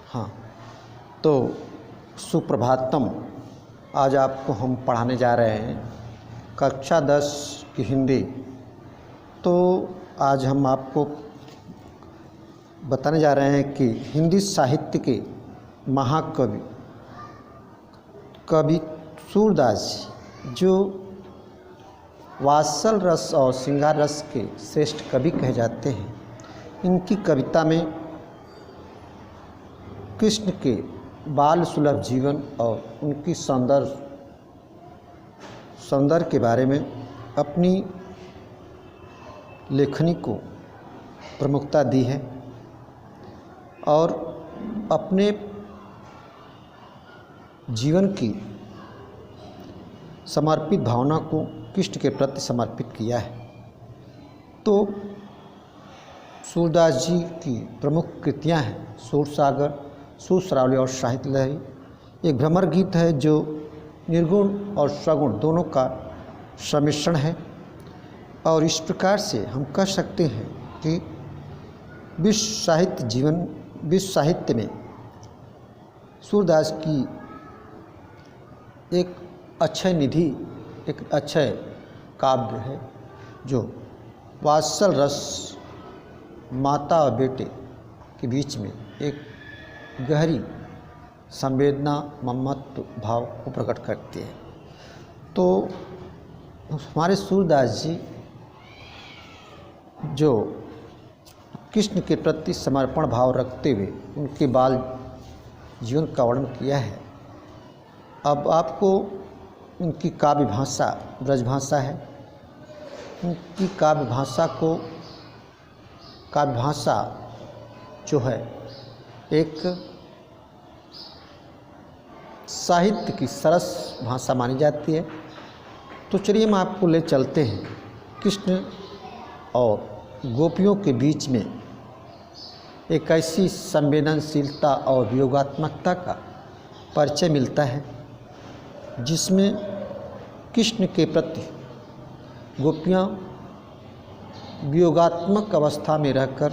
हाँ, तो सुप्रभातम। आज आपको हम पढ़ाने जा रहे हैं कक्षा 10 की हिंदी। तो आज हम आपको बताने जा रहे हैं कि हिंदी साहित्य के महाकवि कवि सूरदास जी, जो वात्सल रस और श्रृंगार रस के श्रेष्ठ कवि कहे जाते हैं, इनकी कविता में कृष्ण के बाल सुलभ जीवन और उनकी सौंदर्य के बारे में अपनी लेखनी को प्रमुखता दी है और अपने जीवन की समर्पित भावना को कृष्ण के प्रति समर्पित किया है। तो सूरदास जी की प्रमुख कृतियां हैं सूरसागर, सुरश्रावली और साहित्य लहरी। एक भ्रमर गीत है जो निर्गुण और सगुण दोनों का सम्मिश्रण है। और इस प्रकार से हम कह सकते हैं कि विश्व साहित्य में सूरदास की एक अक्षय निधि, एक अक्षय काव्य है जो वात्सल रस माता और बेटे के बीच में एक गहरी संवेदना, ममत्व भाव को प्रकट करते हैं। तो हमारे सूरदास जी जो कृष्ण के प्रति समर्पण भाव रखते हुए उनके बाल जीवन का वर्णन किया है। अब आपको उनकी काव्य भाषा ब्रजभाषा है, उनकी काव्य भाषा जो है एक साहित्य की सरस भाषा मानी जाती है। तो चलिए हम आपको ले चलते हैं कृष्ण और गोपियों के बीच में एक ऐसी संवेदनशीलता और वियोगात्मकता का परिचय मिलता है जिसमें कृष्ण के प्रति गोपियाँ वियोगात्मक अवस्था में रहकर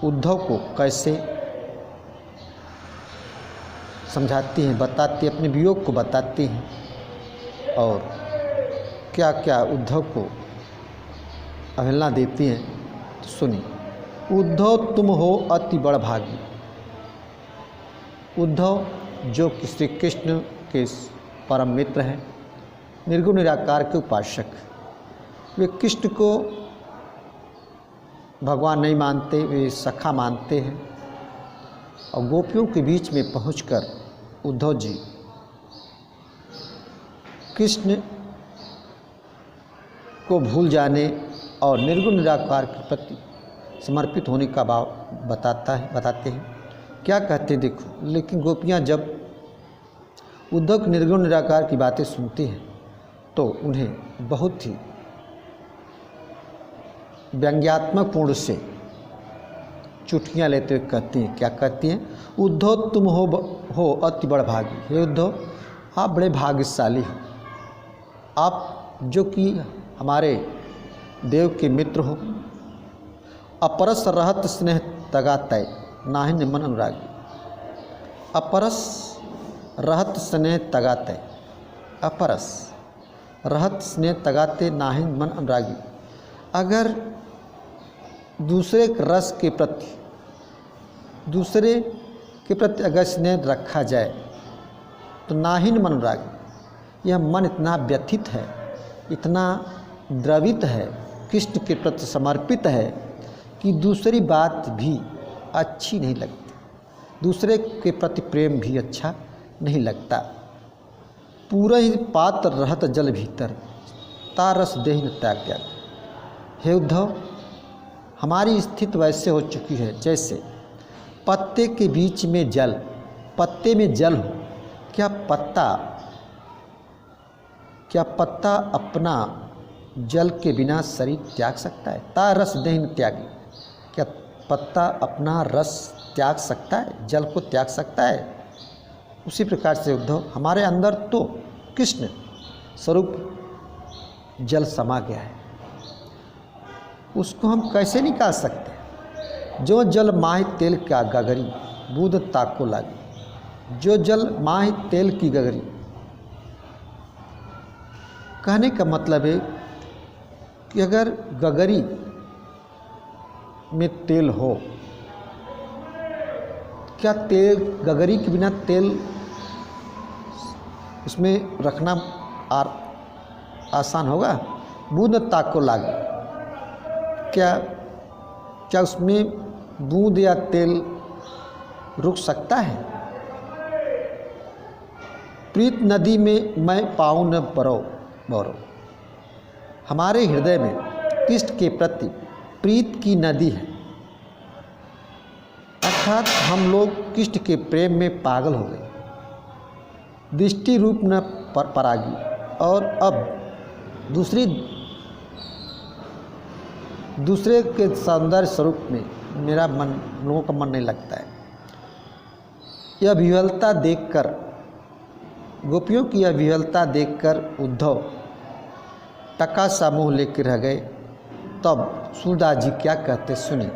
उद्धव को कैसे समझाती हैं, बताती हैं, अपने वियोग को बताती हैं और क्या क्या उद्धव को अवहेलना देती हैं। तो सुनिए, उद्धव तुम हो अति बड़ भागी। उद्धव जो कि श्री कृष्ण के परम मित्र हैं, निर्गुण निराकार के उपासक, वे कृष्ण को भगवान नहीं मानते, वे सखा मानते हैं। और गोपियों के बीच में पहुंचकर उद्धव जी कृष्ण को भूल जाने और निर्गुण निराकार के प्रति समर्पित होने का भाव बताते हैं। क्या कहते हैं देखो। लेकिन गोपियां जब उद्धव के निर्गुण निराकार की बातें सुनती हैं तो उन्हें बहुत ही व्यंग्यात्मक पूर्ण से चुटकियाँ लेते हुए कहती हैं। क्या कहती हैं? उद्धव तुम हो अति बड़ भागी। हे उद्धव, आप बड़े भाग्यशाली हो। आप जो कि हमारे देव के मित्र हो। अपरस रहत स्नेह तगा तय नाहिन मन अनुरागी। अपरस रहत स्नेह तगा तय, अपरस रहत स्नेह तगाते नाहिन मन अनुरागी। अगर दूसरे के प्रति अगर स्नेह रखा जाए तो नाहिन मन अनुरागी, यह मन इतना व्यथित है, इतना द्रवित है, कृष्ण के प्रति समर्पित है कि दूसरी बात भी अच्छी नहीं लगती, दूसरे के प्रति प्रेम भी अच्छा नहीं लगता। पूरा ही पात्र रहत जल भीतर तारस देहि न त्याग। हे उद्धव, हमारी स्थिति वैसे हो चुकी है जैसे पत्ते के बीच में जल, पत्ते में जल हो। क्या पत्ता अपना जल के बिना शरीर त्याग सकता है? ता रस देहि न त्यागी। क्या पत्ता अपना रस त्याग सकता है, जल को त्याग सकता है? उसी प्रकार से उद्धव, हमारे अंदर तो कृष्ण स्वरूप जल समा गया है, उसको हम कैसे निकाल सकते हैं? जो जल माहि तेल क्या गगरी, बूंद ताको लागी, जो जल माही तेल की गगरी। कहने का मतलब है कि अगर गगरी में तेल हो, क्या तेल गगरी के बिना तेल उसमें रखना आसान होगा? बूंद ताको लागे, क्या उसमें बूंद या तेल रुक सकता है? प्रीत नदी में मैं पाऊँ न बौरो। हमारे हृदय में कृष्ण के प्रति प्रीत की नदी है, अर्थात हम लोग कृष्ण के प्रेम में पागल हो गए। दृष्टि रूप न परागी, और अब दूसरे के सौंदर्य स्वरूप में मेरा मन, लोगों का मन नहीं लगता है। यह विह्वलता देखकर, गोपियों की यह विह्वलता देखकर उद्धव टका सा मुँह लेकर रह गए। तब सूरदास जी क्या कहते सुनिए।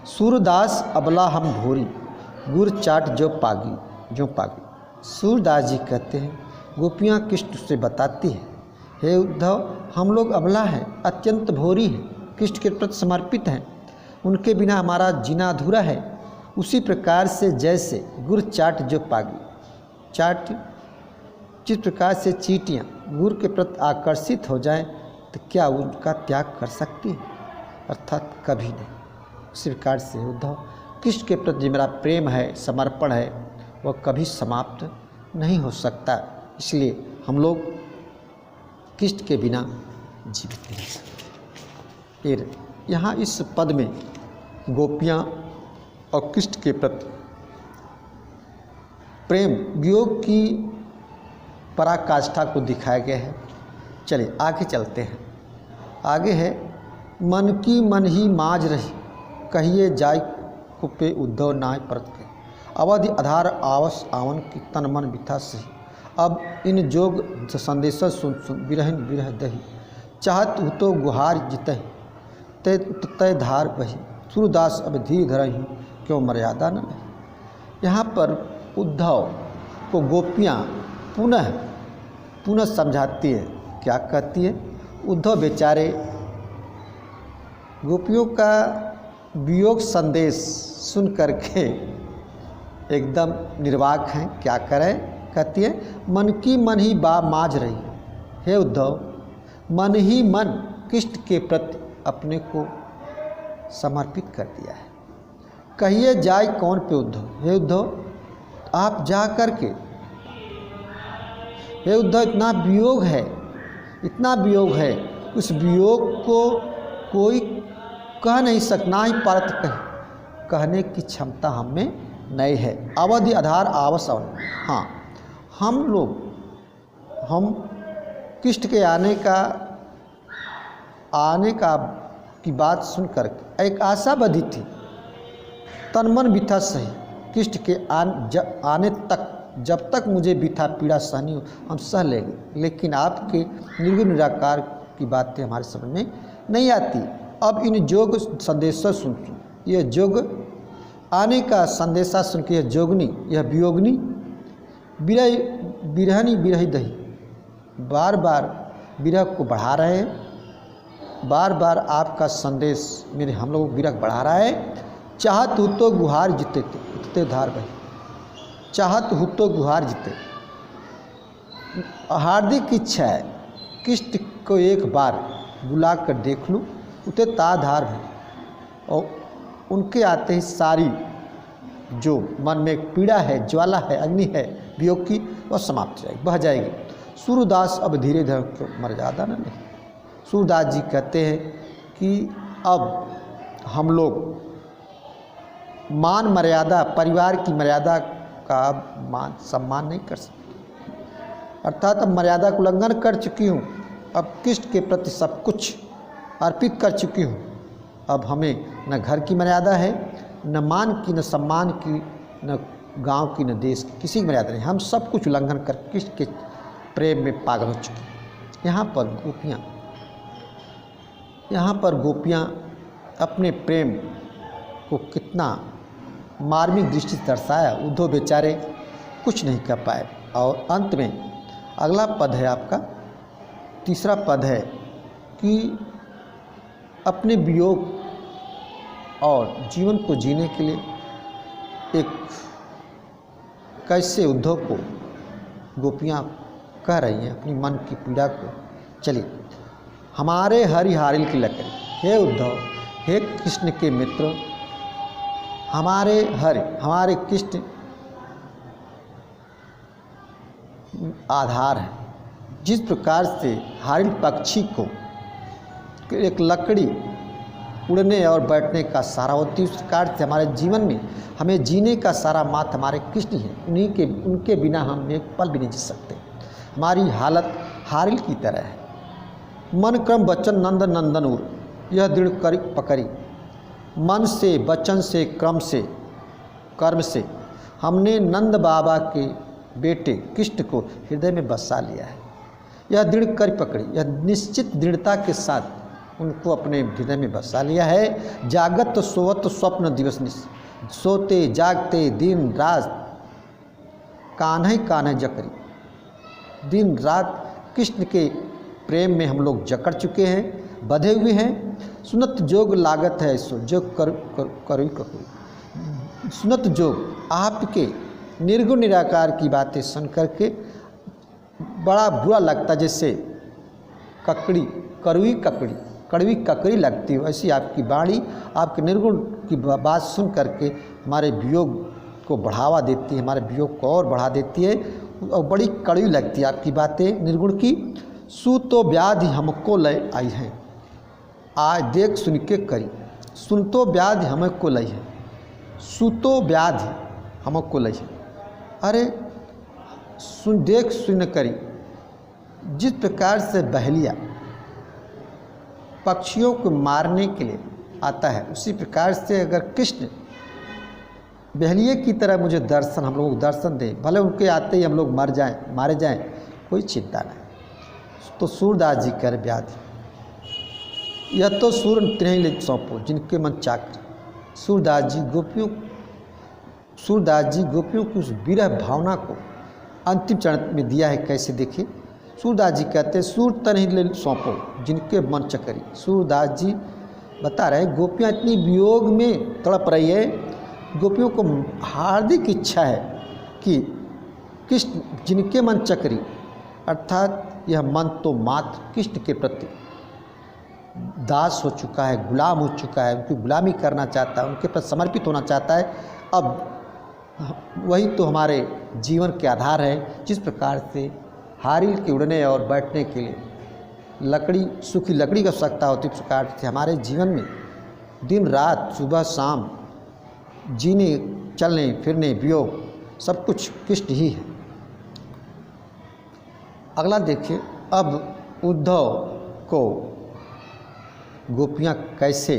सूरदास अबला हम भोरी, गुर चाट जो पागी। सूरदास जी कहते हैं, गोपियाँ कृष्ण से बताती हैं, हे उद्धव, हम लोग अबला हैं, अत्यंत भोरी हैं, कृष्ण के प्रति समर्पित हैं, उनके बिना हमारा जीना अधूरा है। उसी प्रकार से जैसे गुर चाट जो पागी, चाट जिस प्रकार से चींटियाँ गुर के प्रति आकर्षित हो जाएं, तो क्या उनका त्याग कर सकती है? अर्थात कभी नहीं। उसी प्रकार से उद्धव, कृष्ण के प्रति मेरा प्रेम है, समर्पण है, वह कभी समाप्त नहीं हो सकता। इसलिए हम लोग कृष्ण के बिना जीवित नहीं सकते। फिर यहाँ इस पद में गोपियाँ और कृष्ण के प्रति प्रेम वियोग की पराकाष्ठा को दिखाया गया है। चलिए आगे चलते हैं। आगे है, मन की मन ही माज रही, कहिए जाय कुपे उद्धव नाय परत के। अवधि आधार आवस आवन की तन मन बिथा सही। अब इन जोग संदेश सुन बिरहन बिरह दही। चाहत हु तो गुहार जितहि, तय धार बही। सूरदास अब धीर धरहि, क्यों मर्यादा न रही। यहाँ पर उद्धव को गोपियाँ पुनः समझाती है। क्या कहती है? उद्धव बेचारे गोपियों का वियोग संदेश सुन करके एकदम निर्वाक हैं, क्या करें। कहती है, मन की मन ही बा माज रही। हे उद्धव, मन ही मन कृष्ण के प्रति अपने को समर्पित कर दिया है। कहिए जाए कौन पे उद्धव। हे उद्धव, आप जा करके, हे उद्धव, इतना वियोग है, उस वियोग को कोई कह नहीं सकना ही पारत कहने की क्षमता हम में नहीं है। अवधि आधार आवस अवन। हाँ, हम कृष्ण के आने का की बात सुनकर एक आशा बधी थी, तन मन बिथा सही। कृष्ण के आने तक, जब तक मुझे बिथा पीड़ा सहनी हो, हम सह लेंगे, लेकिन आपके निर्गुण निराकार की बातें हमारे समझ में नहीं आती। अब इन जोग संदेशा सुन, यह जोग आने का संदेशा सुन के, यह जोगनी, यह वियोगनी बिरहनी बिरही दही, बार बार विरह को बढ़ा रहे हैं। बार बार आपका संदेश मेरे हम लोगों को विरह बढ़ा रहा है। चाहत हो तो गुहार जिते धार बही। चाहत हो तो गुहार जिते, हार्दिक इच्छा है कृष्ण को एक बार बुला कर देख लूँ, उते ताधार है, और उनके आते ही सारी जो मन में एक पीड़ा है, ज्वाला है, अग्नि है वियोग की, वह समाप्त हो जाएगी, बह जाएगी। सूरदास अब धीरे धीरे मर्यादा न नहीं। सूरदास जी कहते हैं कि अब हम लोग मान मर्यादा, परिवार की मर्यादा का मान सम्मान नहीं कर सकते। अर्थात अब मर्यादा का उल्लंघन कर चुकी हूँ, अब कृष्ण के प्रति सब कुछ अर्पित कर चुकी हूँ। अब हमें न घर की मर्यादा है, न मान की, न सम्मान की, न गांव की, न देश की, किसी की मर्यादा नहीं। हम सब कुछ उल्लंघन कर कृष्ण के प्रेम में पागल हो चुके हैं। यहाँ पर गोपियाँ अपने प्रेम को कितना मार्मिक दृष्टि से दर्शाया। उद्धव बेचारे कुछ नहीं कर पाए। और अंत में अगला पद है आपका, तीसरा पद है कि अपने वियोग और जीवन को जीने के लिए एक कैसे उद्धव को गोपियाँ कह रही हैं अपनी मन की पीड़ा को। चलिए, हमारे हरि हारिल की लकड़ी, हे उद्धव, हे कृष्ण के मित्र, हमारे हरि, हमारे कृष्ण आधार है। जिस प्रकार से हारिल पक्षी को एक लकड़ी उड़ने और बैठने का सहारा होती है, उस प्रकार से हमारे जीवन में हमें जीने का सारा मात हमारे कृष्ण हैं। उनके बिना हम एक पल भी नहीं जी सकते। हमारी हालत हारिल की तरह है। मन क्रम वचन नंद नंदन उर, यह दृढ़ कर पकड़ी। मन से, वचन से, क्रम से, कर्म से हमने नंद बाबा के बेटे कृष्ण को हृदय में बसा लिया है। यह दृढ़ कर पकड़ी, यह निश्चित दृढ़ता के साथ उनको अपने हृदय में बसा लिया है। जागत सोवत स्वप्न दिवस निश, सोते जागते दिन रात कान्हे कान्हे जकरी। दिन रात कृष्ण के प्रेम में हम लोग जकड़ चुके हैं, बधे हुए हैं। सुनत जोग लागत है सो जोग करुई ककुई। सुनत जोग, आपके निर्गुण निराकार की बातें सुन करके बड़ा बुरा लगता, जैसे ककड़ी, कड़वी ककड़ी लगती हो, ऐसी आपकी वाणी आपके निर्गुण की बात सुन करके हमारे वियोग को बढ़ावा देती है, हमारे वियोग को और बढ़ा देती है और बड़ी कड़वी लगती है आपकी बातें निर्गुण की। सु तो व्याधि हमको लय आई है, आज देख सुन के करी। सुन तो व्याधि हमको लय है, सु तो व्याधि हमको लय है। अरे सुन, देख सुन करी। जिस प्रकार से बहेलिया पक्षियों को मारने के लिए आता है, उसी प्रकार से अगर कृष्ण बहेलिए की तरह मुझे दर्शन, हम लोग दर्शन दें, भले उनके आते ही हम लोग मर जाएं, मारे जाएं, कोई चिंता नहीं। तो सूरदास जी कह रहे व्याधि, यह तो सूर तिन्हीं ले सौंपो जिनके मन चाकर। सूरदास जी गोपियों की उस विरह भावना को अंतिम चरण में दिया है। कैसे देखिए, सूरदास जी कहते हैं सूर तन ही ले सौंपो जिनके मन चकरी। सूरदास जी बता रहे गोपियाँ इतनी वियोग में तड़प रही है, गोपियों को हार्दिक इच्छा है कि कृष्ण जिनके मन चकरी, अर्थात यह मन तो मात्र कृष्ण के प्रति दास हो चुका है, गुलाम हो चुका है, उनकी गुलामी करना चाहता है, उनके प्रति समर्पित होना चाहता है। अब वही तो हमारे जीवन के आधार है। जिस प्रकार से हारिल के उड़ने और बैठने के लिए लकड़ी, सूखी लकड़ी की आवश्यकता होती, इस प्रकार से हमारे जीवन में दिन रात, सुबह शाम जीने, चलने फिरने, वियोग, सब कुछ कृष्ण ही है। अगला देखिए, अब उद्धव को गोपियाँ कैसे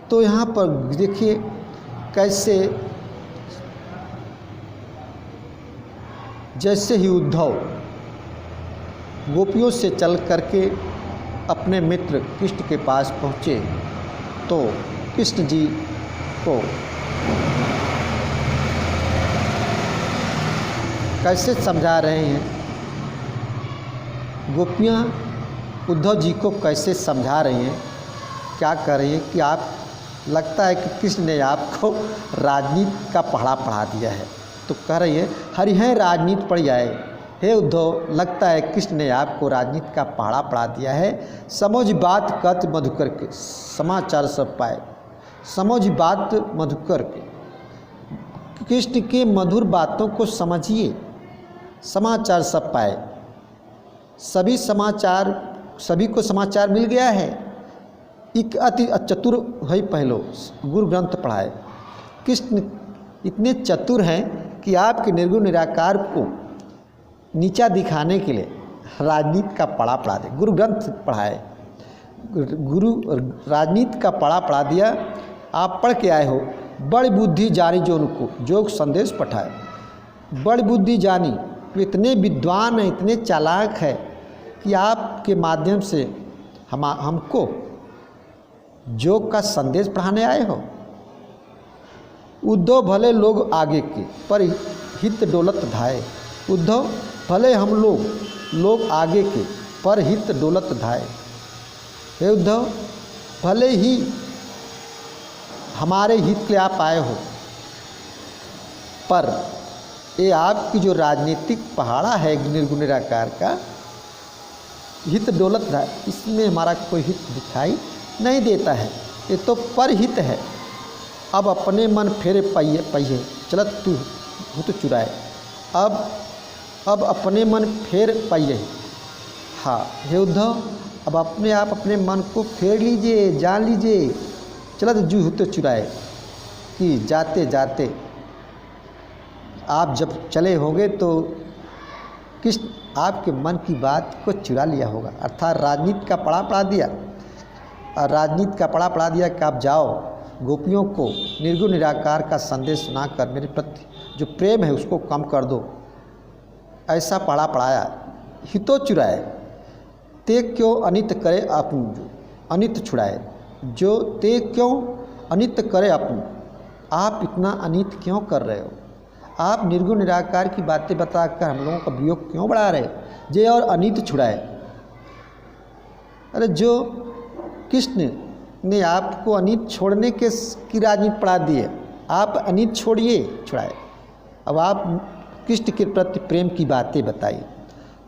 तो यहाँ पर देखिए कैसे जैसे ही उद्धव गोपियों से चल करके अपने मित्र कृष्ण के पास पहुँचे तो कृष्ण जी को कैसे समझा रहे हैं, गोपियाँ उद्धव जी को कैसे समझा रही हैं, क्या कह रही हैं कि आप, लगता है कि कृष्ण ने आपको राजनीति का पढ़ा पढ़ा दिया है। तो कह रही है हरिहर राजनीति पढ़ जाए, हे उद्धव, लगता है कृष्ण ने आपको राजनीति का पढ़ा पढ़ा दिया है। समझ बात कत मधुकर के समाचार सब पाए। समझ बात मधुकर के, कृष्ण के मधुर बातों को समझिए, समाचार सब पाए। सभी को समाचार मिल गया है। एक अति चतुर है पहलो गुरु ग्रंथ पढ़ाए। कृष्ण इतने चतुर हैं कि आपके निर्गुण निराकार को नीचा दिखाने के लिए राजनीति का पढ़ा पढ़ा दे, गुरु ग्रंथ पढ़ाए, गुरु राजनीति का पढ़ा पढ़ा दिया। आप पढ़ के आए हो बड़ी बुद्धि जानी जो उनको जो संदेश पठाए। बड़ी बुद्धि जानी, वे इतने विद्वान हैं, इतने चालाक है कि आपके माध्यम से हमको योग का संदेश पढ़ाने आए हो। उद्धव भले लोग आगे के पर हित डोलत धाये। उद्धव भले हम लोग आगे के पर हित डोलत धाये। हे उद्धव, भले ही हमारे हित के लिए आप आए हो, पर ये आपकी जो राजनीतिक पहाड़ा है निर्गुण निराकार का, हित डोलत धाये, इसमें हमारा कोई हित दिखाई नहीं देता है। ये तो परहित है। अब अपने मन फेरे पहिए चलत तू हुत चुराए। अब अपने मन फेर पहिए। हाँ हे उद्धव, अब अपने आप अपने मन को फेर लीजिए, जान लीजिए, चलत जू हुत चुराए, कि जाते जाते आप जब चले होंगे तो कृष्ण आपके मन की बात को चुरा लिया होगा। अर्थात राजनीति का पड़ा पड़ा दिया, और राजनीति का पड़ा पड़ा दिया कि आप जाओ गोपियों को निर्गुण निराकार का संदेश सुनाकर मेरे प्रति जो प्रेम है उसको कम कर दो। ऐसा पड़ा पड़ाया, हितो चुराए, ते क्यों अनित करे अपन, जो अनित छुड़ाए, जो ते क्यों अनित करे अपन। आप इतना अनित क्यों कर रहे हो? आप निर्गुण निराकार की बातें बताकर हम लोगों का वियोग क्यों बढ़ा रहे? जे और अनित छुड़ाए। अरे जो कृष्ण ने आपको अनित छोड़ने की राजनीति पढ़ा दी है, आप अनित छोड़िए, छुड़ाए। अब आप कृष्ण के प्रति प्रेम की बातें बताइए।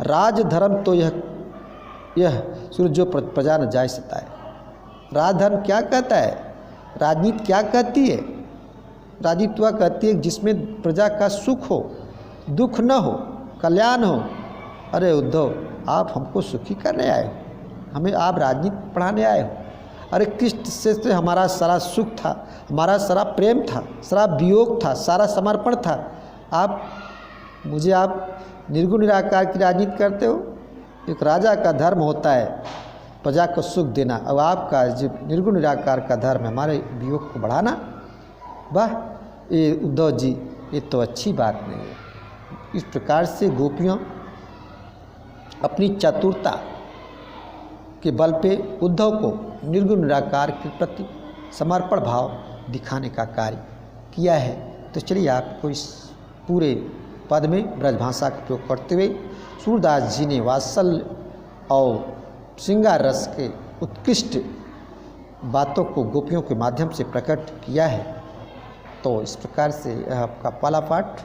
राजधर्म तो यह सूर्य जो प्रजा न जाय सताए। राजधर्म क्या कहता है? राजनीति क्या कहती है? राजनीति वह कहती है जिसमें प्रजा का सुख हो, दुख न हो, कल्याण हो। अरे उद्धव, आप हमको सुखी करने आए हो, हमें आप राजनीति पढ़ाने आए हो। अरे कृष्ण से हमारा सारा सुख था, हमारा सारा प्रेम था, सारा वियोग था, सारा समर्पण था। आप निर्गुण निराकार की राजनीति करते हो। एक राजा का धर्म होता है प्रजा को सुख देना, अब आपका जो निर्गुण निराकार का धर्म है हमारे वियोग को बढ़ाना। वाह, ये उद्धव जी, ये तो अच्छी बात नहीं है। इस प्रकार से गोपियाँ अपनी चतुरता के बल पे उद्धव को निर्गुण निराकार के प्रति समर्पण भाव दिखाने का कार्य किया है। तो चलिए आपको इस पूरे पद में ब्रजभाषा का प्रयोग करते हुए सूरदास जी ने वात्सल्य और श्रृंगार रस के उत्कृष्ट बातों को गोपियों के माध्यम से प्रकट किया है। तो इस प्रकार से यह आपका पहला पाठ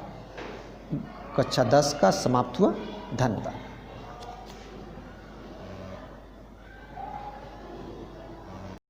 कक्षा 10 का समाप्त हुआ। धन्यवाद।